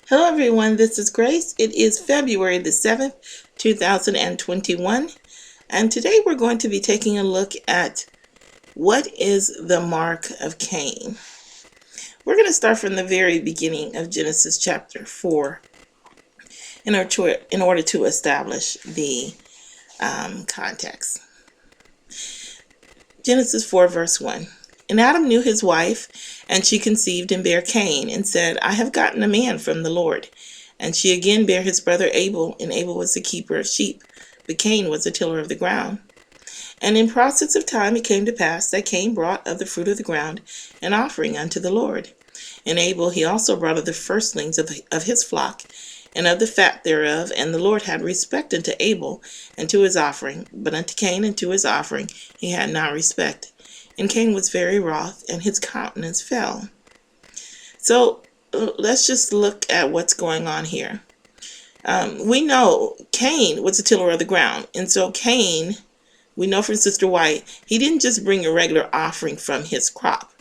Hello everyone, this is Grace. It is February the 7th, 2021, and today we're going to be taking a look at what is the Mark of Cain. We're going to start from the very beginning of Genesis chapter 4 in order to establish the context. Genesis 4 verse 1. And Adam knew his wife, and she conceived and bare Cain, and said, I have gotten a man from the Lord. And she again bare his brother Abel, and Abel was the keeper of sheep, but Cain was the tiller of the ground. And in process of time it came to pass that Cain brought of the fruit of the ground an offering unto the Lord. And Abel he also brought of the firstlings of his flock, and of the fat thereof, and the Lord had respect unto Abel and to his offering, but unto Cain and to his offering he had not respect. And Cain was very wroth, and his countenance fell. So let's just look at what's going on here. We know Cain was a tiller of the ground. And so Cain, we know from Sister White, he didn't just bring a regular offering from his crop.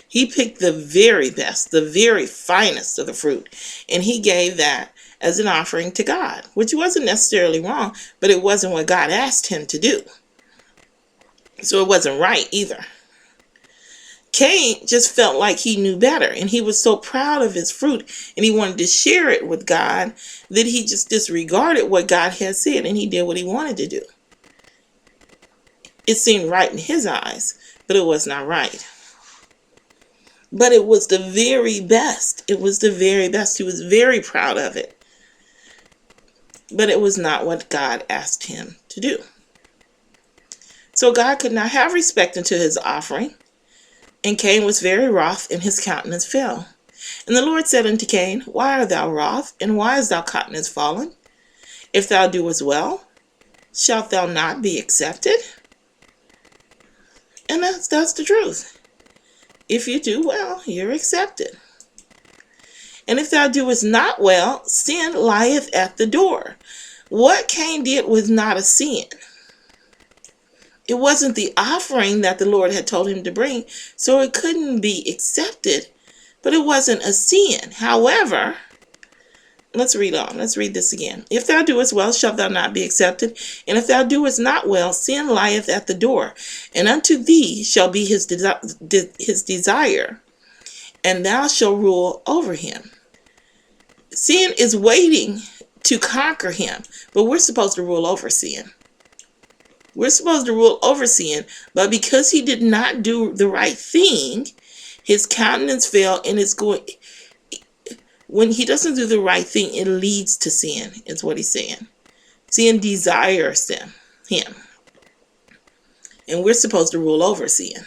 He picked the very best, the very finest of the fruit, and he gave that as an offering to God, which wasn't necessarily wrong, but it wasn't what God asked him to do. So it wasn't right either. Cain just felt like he knew better, and he was so proud of his fruit, and he wanted to share it with God that he just disregarded what God had said, and he did what he wanted to do. It seemed right in his eyes, but it was not right. But it was the very best. It was the very best. He was very proud of it. But it was not what God asked him to do. So God could not have respect unto his offering. And Cain was very wroth, and his countenance fell. And the Lord said unto Cain, Why art thou wroth, and why is thy countenance fallen? If thou doest well, shalt thou not be accepted? And that's the truth. If you do well, you're accepted. And if thou doest not well, sin lieth at the door. What Cain did was not a sin. It wasn't the offering that the Lord had told him to bring, so it couldn't be accepted, but it wasn't a sin. However, let's read on. Let's read this again. If thou doest well, shalt thou not be accepted, and if thou doest not well, sin lieth at the door, and unto thee shall be his desire, and thou shalt rule over him. Sin is waiting to conquer him, but we're supposed to rule over sin. We're supposed to rule over sin, but because he did not do the right thing, his countenance fell, and it's going. When he doesn't do the right thing, it leads to sin, is what he's saying. Sin desires him. And we're supposed to rule over sin.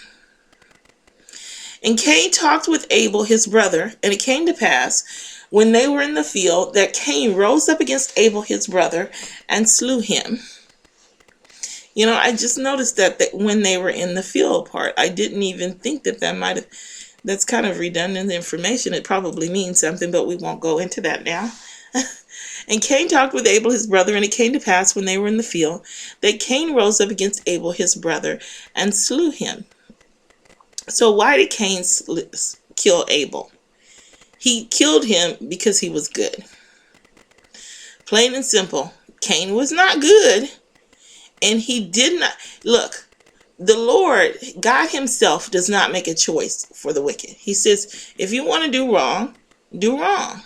And Cain talked with Abel, his brother, and it came to pass, when they were in the field, that Cain rose up against Abel, his brother, and slew him. You know, I just noticed that when they were in the field part, I didn't even think that might have, that's kind of redundant information. It probably means something, but we won't go into that now. And Cain talked with Abel, his brother, and it came to pass when they were in the field, that Cain rose up against Abel, his brother, and slew him. So why did Cain kill Abel? He killed him because he was good. Plain and simple. Cain was not good. And he did not, look, the Lord, God himself does not make a choice for the wicked. He says, if you want to do wrong, do wrong.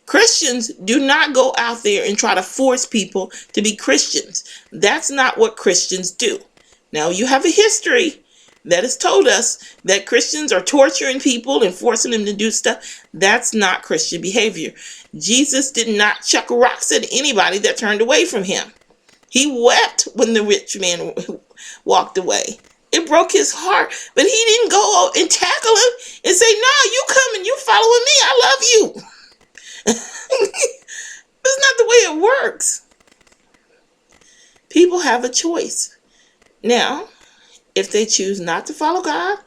Christians do not go out there and try to force people to be Christians. That's not what Christians do. Now, you have a history that has told us that Christians are torturing people and forcing them to do stuff. That's not Christian behavior. Jesus did not chuck rocks at anybody that turned away from him. He wept when the rich man walked away. It broke his heart, but he didn't go and tackle him and say, no, you come and you following me. I love you. That's not the way it works. People have a choice. Now, if they choose not to follow God,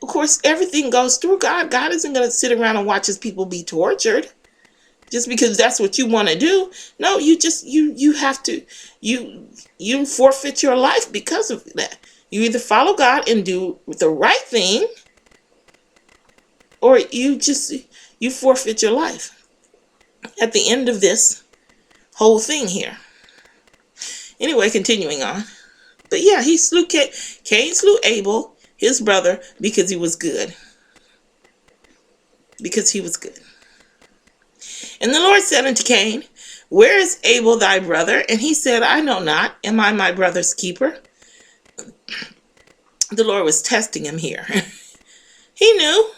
of course, everything goes through God. God isn't going to sit around and watch his people be tortured. Just because that's what you want to do. No, you have to, you forfeit your life because of that. You either follow God and do the right thing, or you forfeit your life. at the end of this whole thing here. Anyway, continuing on. But yeah, he slew Cain. Cain slew Abel, his brother, because he was good. Because he was good. And the Lord said unto Cain, where is Abel thy brother? And he said, I know not. Am I my brother's keeper? The Lord was testing him here. He knew.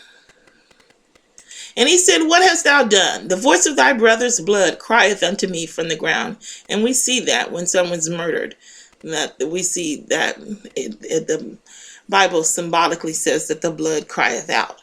And he said, what hast thou done? The voice of thy brother's blood crieth unto me from the ground. And we see that when someone's murdered. That we see that the Bible symbolically says that the blood crieth out.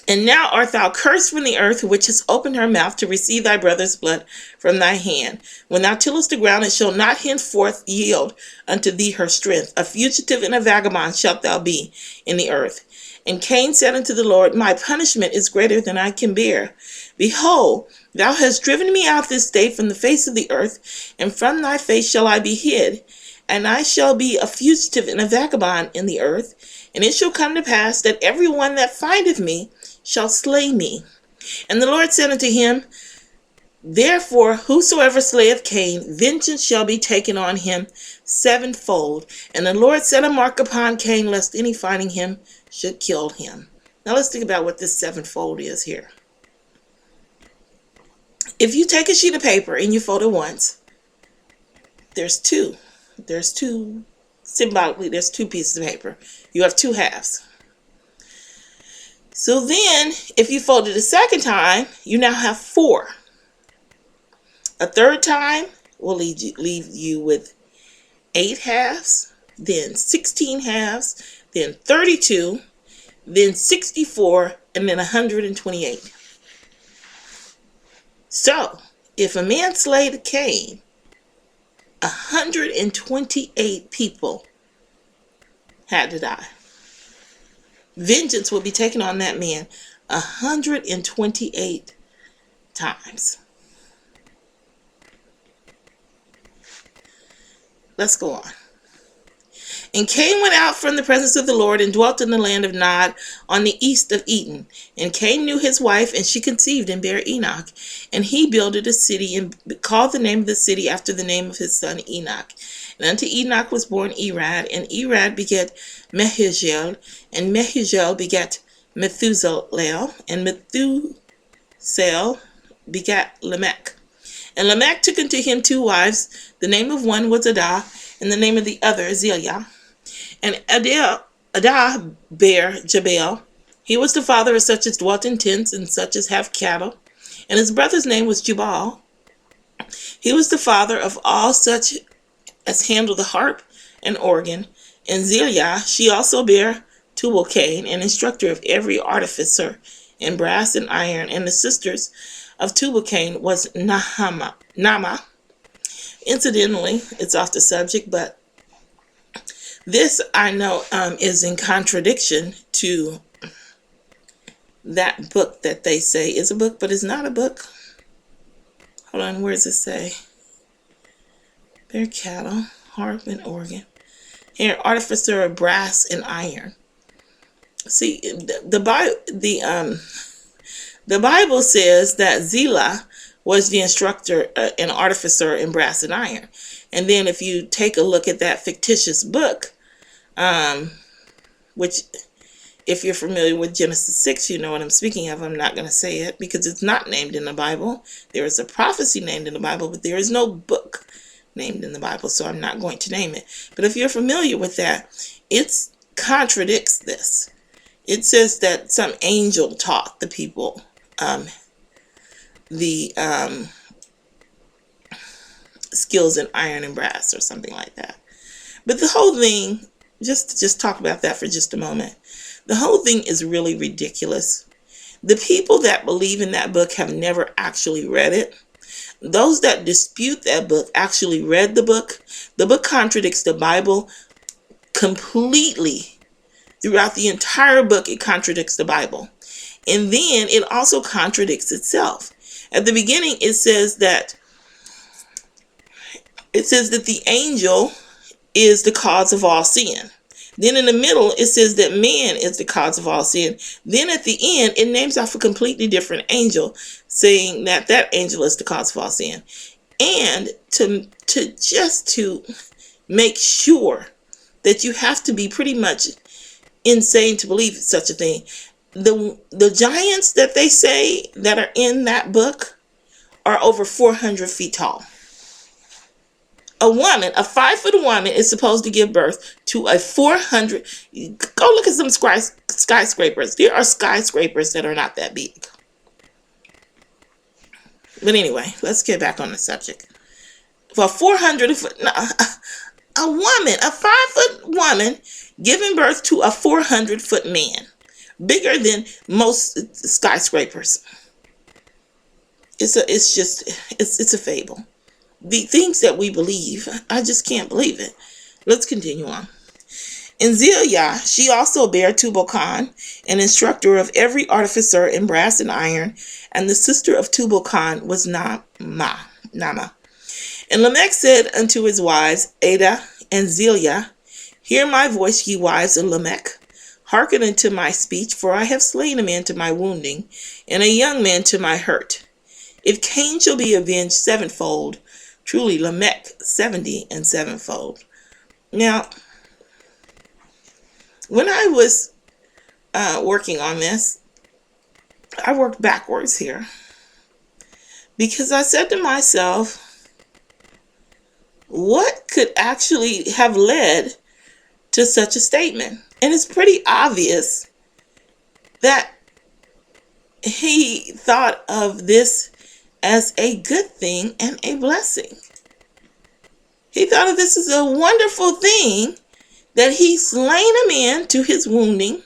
And now art thou cursed from the earth, which has opened her mouth to receive thy brother's blood from thy hand. When thou tillest the ground, it shall not henceforth yield unto thee her strength. A fugitive and a vagabond shalt thou be in the earth. And Cain said unto the Lord, my punishment is greater than I can bear. Behold, thou hast driven me out this day from the face of the earth, and from thy face shall I be hid. And I shall be a fugitive and a vagabond in the earth. And it shall come to pass that every one that findeth me shall slay me. And the Lord said unto him, therefore, whosoever slayeth Cain, vengeance shall be taken on him sevenfold. And the Lord set a mark upon Cain, lest any finding him should kill him. Now let's think about what this sevenfold is here. If you take a sheet of paper and you fold it once, there's two. Symbolically, there's two pieces of paper. You have two halves. So then, if you fold it a second time, you now have four. A third time will leave you with 8 halves, then 16 halves, then 32, then 64, and then 128. So, if a man slayed Cain, 128 people had to die. Vengeance will be taken on that man 128 times. Let's go on. And Cain went out from the presence of the Lord and dwelt in the land of Nod on the east of Eden. And Cain knew his wife, and she conceived and bare Enoch. And he builded a city and called the name of the city after the name of his son Enoch. And unto Enoch was born Irad, and Irad begat Mehujael, and Mehujael begat Methuselah, and Methuselah begat Lamech. And Lamech took unto him 2 wives. The name of one was Adah, and the name of the other Zillah. And Adah bare Jabal. He was the father of such as dwelt in tents, and such as have cattle. And his brother's name was Jubal. He was the father of all such as handle the harp and organ. And Zillah, she also bare Tubal Cain, an instructor of every artificer in brass and iron. And the sisters of Tubal Cain was Nama. Incidentally, it's off the subject, but this I know is in contradiction to that book that they say is a book, but it's not a book. Hold on, where does it say? Bear cattle, harp and organ. Here, artificer of brass and iron. See, the Bible says that Zillah was the instructor and artificer in brass and iron. And then if you take a look at that fictitious book, which if you're familiar with Genesis 6, you know what I'm speaking of. I'm not going to say it because it's not named in the Bible. There is a prophecy named in the Bible, but there is no book named in the Bible, so I'm not going to name it. But if you're familiar with that, it contradicts this. It says that some angel taught the people the skills in iron and brass or something like that. But the whole thing, just talk about that for just a moment. The whole thing is really ridiculous. The people that believe in that book have never actually read it. Those that dispute that book actually read the book. The book contradicts the Bible completely. Throughout the entire book, it contradicts the Bible. And then it also contradicts itself. At the beginning, it says that the angel is the cause of all sin. Then in the middle, it says that man is the cause of all sin. Then at the end, it names off a completely different angel, saying that that angel is the cause of all sin. And to make sure that you have to be pretty much insane to believe such a thing. The giants that they say that are in that book are over 400 feet tall. A woman, a 5-foot woman, is supposed to give birth to a 400. Go look at some skyscrapers. There are skyscrapers that are not that big. But anyway, let's get back on the subject. For 400 foot, a woman, a 5-foot woman, giving birth to a 400-foot man, bigger than most skyscrapers. It's a fable. The things that we believe, I just can't believe it. Let's continue on. In Zillah, she also bare Tubal-Cain, an instructor of every artificer in brass and iron, and the sister of Tubal-Cain was Naamah. And Lamech said unto his wives, Adah and Zillah, hear my voice, ye wives of Lamech. Hearken unto my speech, for I have slain a man to my wounding, and a young man to my hurt. If Cain shall be avenged sevenfold, truly Lamech 70 and sevenfold. Now, when I was working on this, I worked backwards here. Because I said to myself, what could actually have led to such a statement? And it's pretty obvious that he thought of this as a good thing and a blessing. He thought of this as a wonderful thing that he slain a man to his wounding,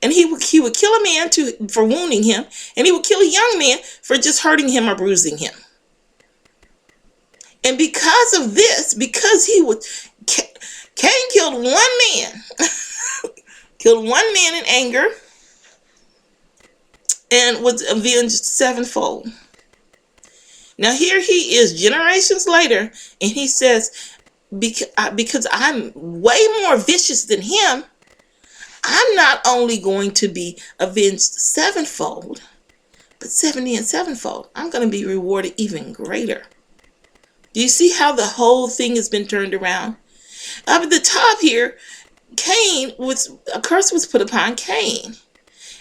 and he would kill a man for wounding him, and he would kill a young man for just hurting him or bruising him. And because of this, because Cain killed one man, killed one man in anger, and was avenged sevenfold. Now here he is generations later, and he says, because I'm way more vicious than him, I'm not only going to be avenged sevenfold, but 70 and sevenfold. I'm going to be rewarded even greater. Do you see how the whole thing has been turned around? Up at the top here, a curse was put upon Cain.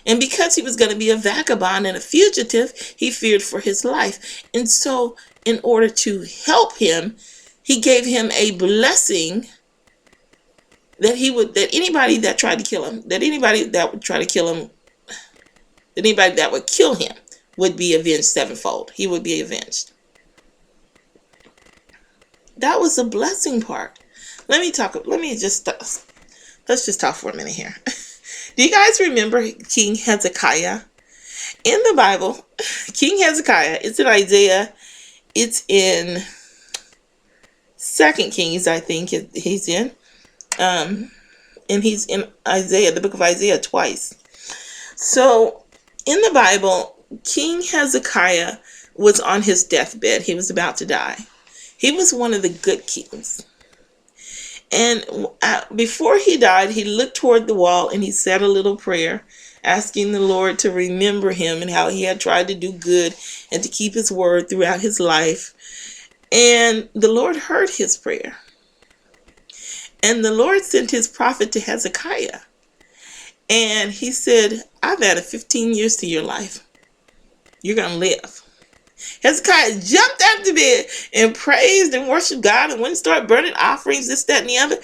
And because he was going to be a vagabond and a fugitive, he feared for his life. And so in order to help him, he gave him a blessing that anybody that tried to kill him, that anybody that would try to kill him, anybody that would kill him would be avenged sevenfold. He would be avenged. That was the blessing part. Let's just talk for a minute here. Do you guys remember King Hezekiah? In the Bible, King Hezekiah, it's in Isaiah, it's in 2 Kings, I think he's in. And he's in Isaiah, the book of Isaiah, twice. So, in the Bible, King Hezekiah was on his deathbed. He was about to die. He was one of the good kings. And before he died, he looked toward the wall and he said a little prayer, asking the Lord to remember him and how he had tried to do good and to keep his word throughout his life. And the Lord heard his prayer. And the Lord sent his prophet to Hezekiah. And he said, I've added 15 years to your life. You're going to live. Hezekiah jumped out of the bed and praised and worshiped God and went and started burning offerings, this, that, and the other.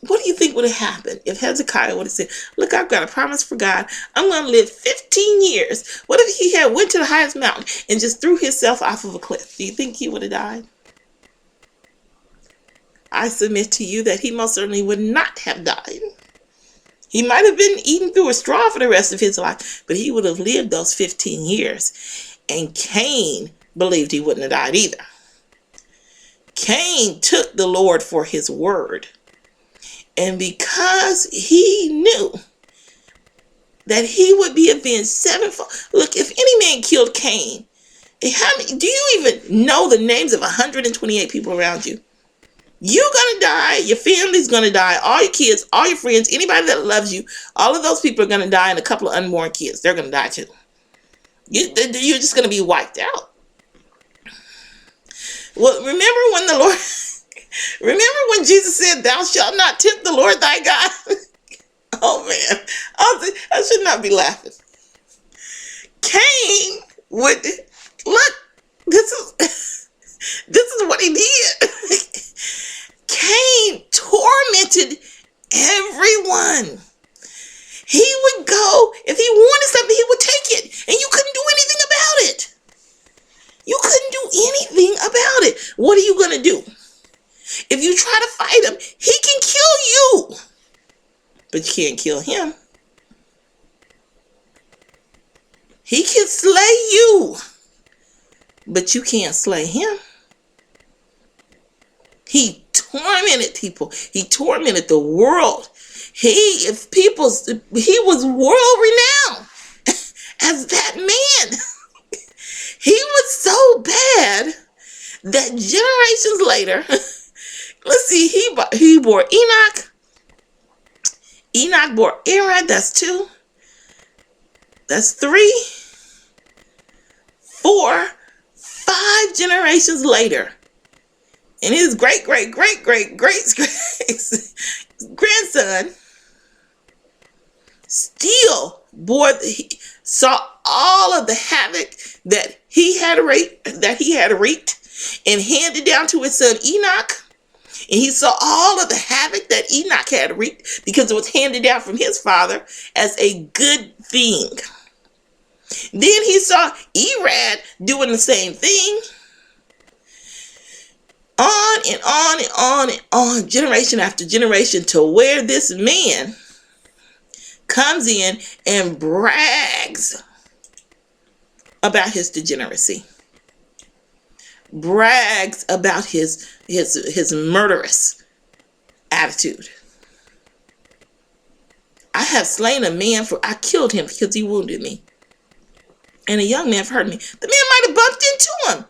What do you think would have happened if Hezekiah would have said, look, I've got a promise for God. I'm going to live 15 years. What if he had went to the highest mountain and just threw himself off of a cliff? Do you think he would have died? I submit to you that he most certainly would not have died. He might have been eaten through a straw for the rest of his life, but he would have lived those 15 years. And Cain believed he wouldn't have died either. Cain took the Lord for his word. And because he knew that he would be avenged sevenfold. Look, if any man killed Cain, do you even know the names of 128 people around you? You're gonna die. Your family's gonna die. All your kids, all your friends, anybody that loves you, all of those people are gonna die, and a couple of unborn kids, they're gonna die too. You're just gonna be wiped out. Well, remember when Jesus said, "Thou shalt not tempt the Lord thy God." Oh man, I should not be laughing. Cain would look. This is this is what he did. Cain tormented everyone. He would go, if he wanted something, he would take it, and you couldn't do anything about it. You couldn't do anything about it. What are you gonna do? If you try to fight him, he can kill you, but you can't kill him. He can slay you, but you can't slay him. He tormented people. He tormented the world. He was world renowned as that man. He was so bad that generations later, let's see, he bore Enoch. Enoch bore Aaron. That's 2. That's 3, 4, 5 generations later. And his great grandson still saw all of the havoc that he had reaped and handed down to his son Enoch. And he saw all of the havoc that Enoch had reaped because it was handed down from his father as a good thing. Then he saw Erad doing the same thing. On and on and on and on, generation after generation, to where this man comes in and brags about his degeneracy, brags about his murderous attitude. I have slain a man, I killed him because he wounded me, and a young man hurt me. The man might have bumped into him.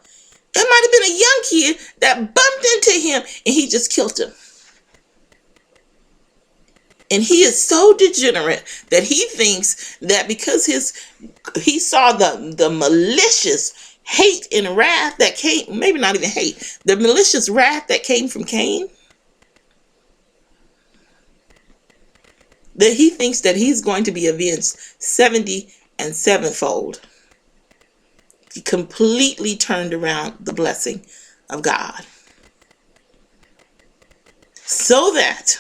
It might have been a young kid that bumped into him and he just killed him. And he is so degenerate that he thinks that because he saw the malicious hate and wrath that came, maybe not even hate, the malicious wrath that came from Cain, that he thinks that he's going to be avenged 70 and 7-fold. He completely turned around the blessing of God. So that,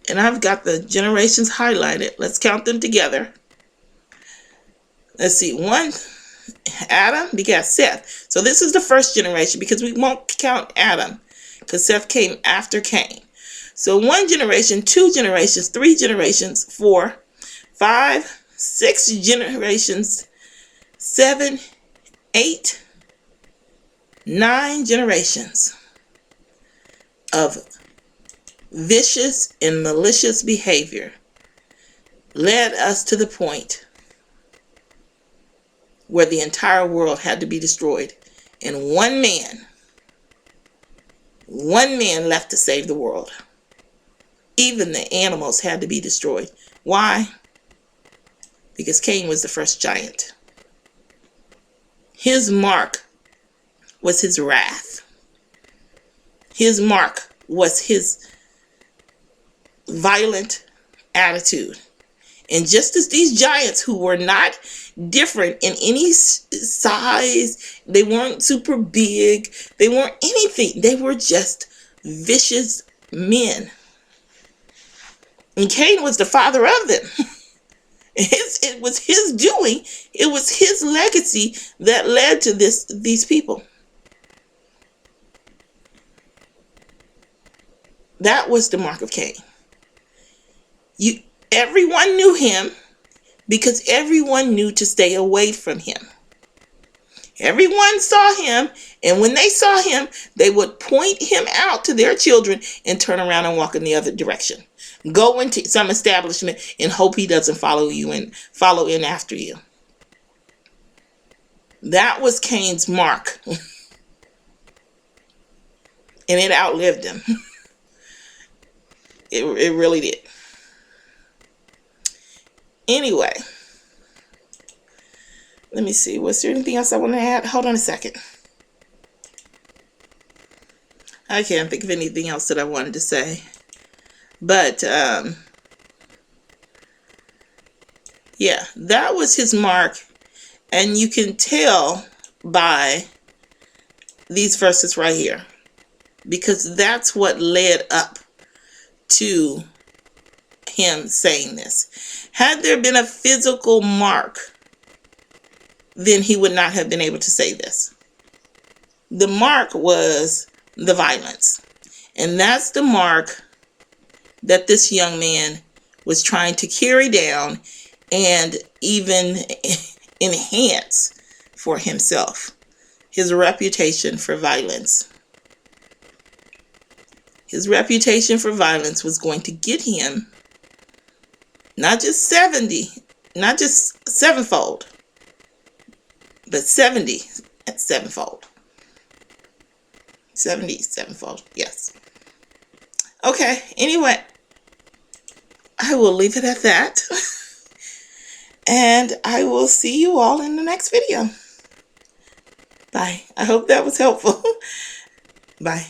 and I've got the generations highlighted. Let's count them together. Let's see. Adam begat Seth. So this is the first generation because we won't count Adam because Seth came after Cain. So 1 generation, 2 generations, 3 generations, 4, 5, 6 generations, 7, 8, 9 generations of vicious and malicious behavior led us to the point where the entire world had to be destroyed, and one man left to save the world. Even the animals had to be destroyed. Why? Because Cain was the first giant. His mark was his wrath. His mark was his violent attitude. And just as these giants, who were not different in any size, they weren't super big, they weren't anything, they were just vicious men. And Cain was the father of them. It was his doing. It was his legacy that led to these people. That was the mark of Cain. Everyone knew him because everyone knew to stay away from him. Everyone saw him, and when they saw him, they would point him out to their children and turn around and walk in the other direction. Go into some establishment and hope he doesn't follow in after you. That was Cain's mark. And it outlived him. It really did. Anyway, let me see. Was there anything else I want to add? Hold on a second. I can't think of anything else that I wanted to say. But, yeah, that was his mark. And you can tell by these verses right here, because that's what led up to him saying this. Had there been a physical mark, then he would not have been able to say this. The mark was the violence. And that's the mark that this young man was trying to carry down and even enhance for himself. His reputation for violence. His reputation for violence was going to get him not just 70, not just sevenfold, but 70 at sevenfold. 70 sevenfold, yes. Okay, anyway, I will leave it at that. And I will see you all in the next video. Bye. I hope that was helpful. Bye.